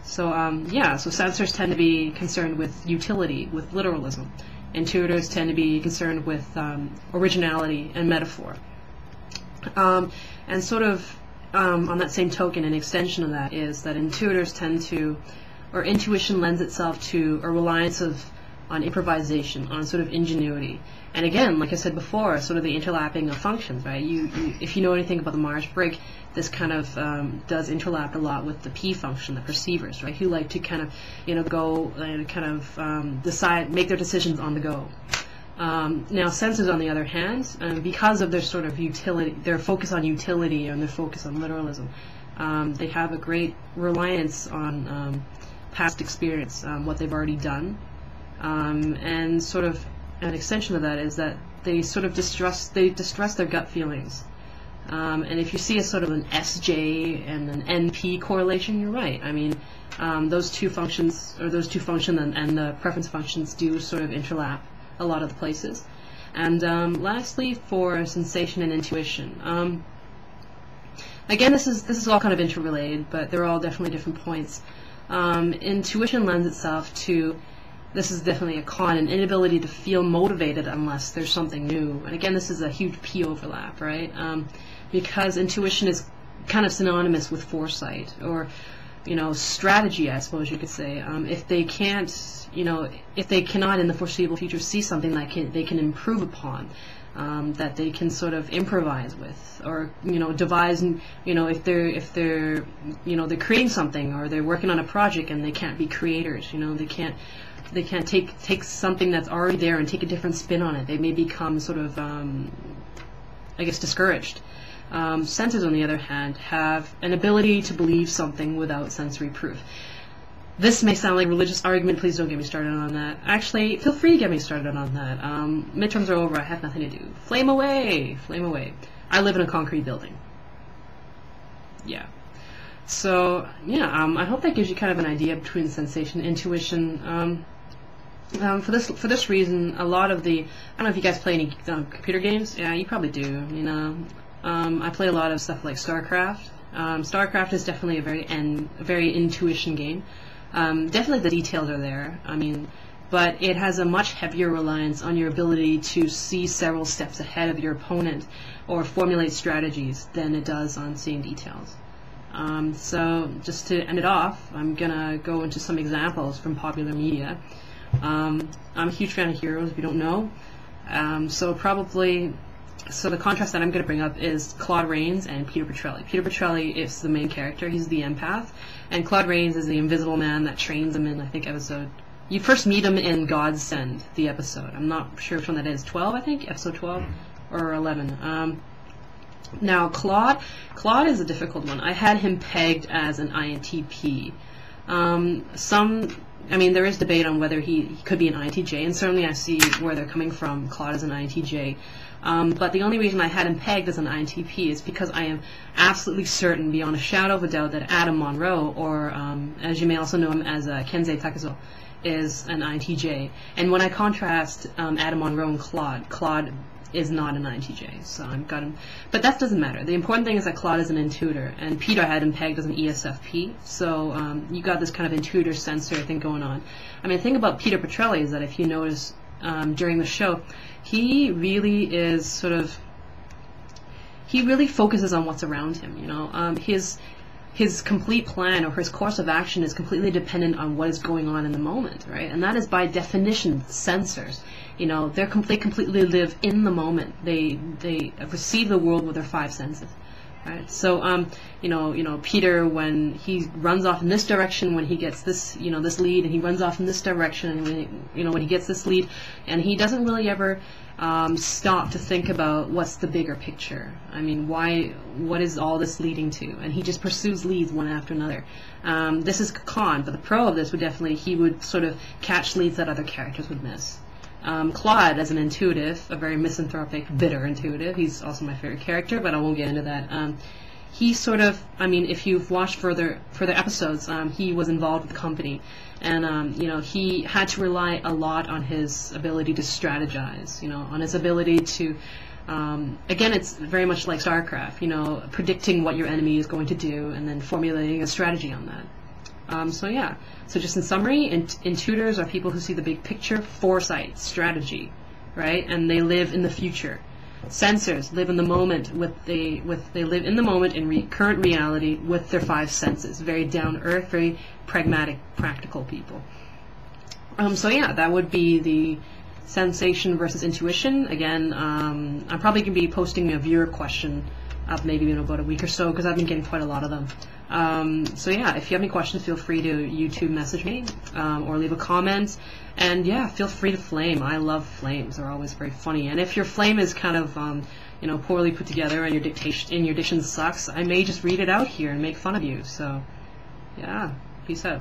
So yeah, so sensors tend to be concerned with utility, with literalism. Intuitors tend to be concerned with originality and metaphor. And sort of on that same token, an extension of that is that intuitors tend to, or intuition lends itself to a reliance on improvisation, on sort of ingenuity. And again, like I said before, sort of the interlapping of functions, right? If you know anything about the Myers-Briggs, this kind of does interlap a lot with the P function, the perceivers, right? Who like to kind of, go and kind of decide, make their decisions on the go. Now, sensors, on the other hand, because of their sort of utility, their focus on utility and their focus on literalism, they have a great reliance on past experience, what they've already done, and sort of an extension of that is that they sort of distrust their gut feelings. And if you see a sort of an SJ and an NP correlation, you're right. I mean, those two functions and the preference functions do sort of interlap a lot of the places. And lastly, for sensation and intuition, again, this is all kind of interrelated, but they're all definitely different points. Intuition lends itself to, this is definitely a con, an inability to feel motivated unless there's something new. And again, this is a huge P overlap, right? Because intuition is kind of synonymous with foresight, or strategy, I suppose you could say. If they can't, if they cannot in the foreseeable future see something that they can improve upon, that they can sort of improvise with, or devise, if they're they're creating something, or they're working on a project and they can't be creators, they can't take something that's already there and take a different spin on it. They may become sort of, I guess, discouraged. Sensors, on the other hand, have an ability to believe something without sensory proof. This may sound like a religious argument. Please don't get me started on that. Actually, feel free to get me started on that. Midterms are over. I have nothing to do. Flame away! Flame away. I live in a concrete building. Yeah. So, yeah, I hope that gives you kind of an idea between sensation and intuition. For this reason, a lot of the, I don't know if you guys play any computer games. Yeah, you probably do. I play a lot of stuff like StarCraft. StarCraft is definitely a very intuition game. Definitely the details are there. I mean, but it has a much heavier reliance on your ability to see several steps ahead of your opponent or formulate strategies than it does on seeing details. So just to end it off, I'm gonna go into some examples from popular media. I'm a huge fan of heroes, if you don't know. So the contrast that I'm going to bring up is Claude Rains and Peter Petrelli. Peter Petrelli is the main character. He's the empath. And Claude Rains is the invisible man that trains him in, I think, episode... You first meet him in Godsend, the episode. I'm not sure which one that is. 12, I think? Episode 12? Or 11. Now, Claude is a difficult one. I had him pegged as an INTP. I mean, there is debate on whether he could be an INTJ, and certainly I see where they're coming from. Claude is an INTJ. But the only reason I had him pegged as an INTP is because I am absolutely certain, beyond a shadow of a doubt, that Adam Monroe, or as you may also know him as Kensei Takezo, is an INTJ. And when I contrast Adam Monroe and Claude is not an INTJ, so I've got him. But that doesn't matter. The important thing is that Claude is an intuitor, and Peter had him pegged as an ESFP, so you got this kind of intuitor sensor thing going on. I mean, the thing about Peter Petrelli is that if you notice during the show, he really is sort of, he really focuses on what's around him, his complete plan or his course of action is completely dependent on what is going on in the moment, right? And that is by definition sensors. They completely live in the moment. They receive the world with their five senses, right? So Peter, when he runs off in this direction, when he gets this this lead, and he runs off in this direction, and when he gets this lead, and he doesn't really ever stop to think about what's the bigger picture. I mean, what is all this leading to? And he just pursues leads one after another. This is a con, but the pro of this would definitely, he would sort of catch leads that other characters would miss. Claude, as an intuitive, a very misanthropic, bitter intuitive, he's also my favorite character, but I won't get into that. He sort of, I mean, if you've watched further episodes, he was involved with the company, and he had to rely a lot on his ability to strategize, on his ability to, again, it's very much like StarCraft, predicting what your enemy is going to do and then formulating a strategy on that. So yeah, so just in summary, intuitors are people who see the big picture, foresight, strategy, right? And they live in the future. Sensors live in the moment they live in the moment in current reality with their 5 senses. Very down earth, very pragmatic, practical people. So yeah, that would be the sensation versus intuition. Again, I'm probably going to be posting a viewer question up maybe in about a week or so, because I've been getting quite a lot of them. So yeah, if you have any questions, feel free to YouTube message me or leave a comment. And yeah, feel free to flame. I love flames. They're always very funny. And if your flame is kind of poorly put together and your diction sucks, I may just read it out here and make fun of you. So yeah, peace out.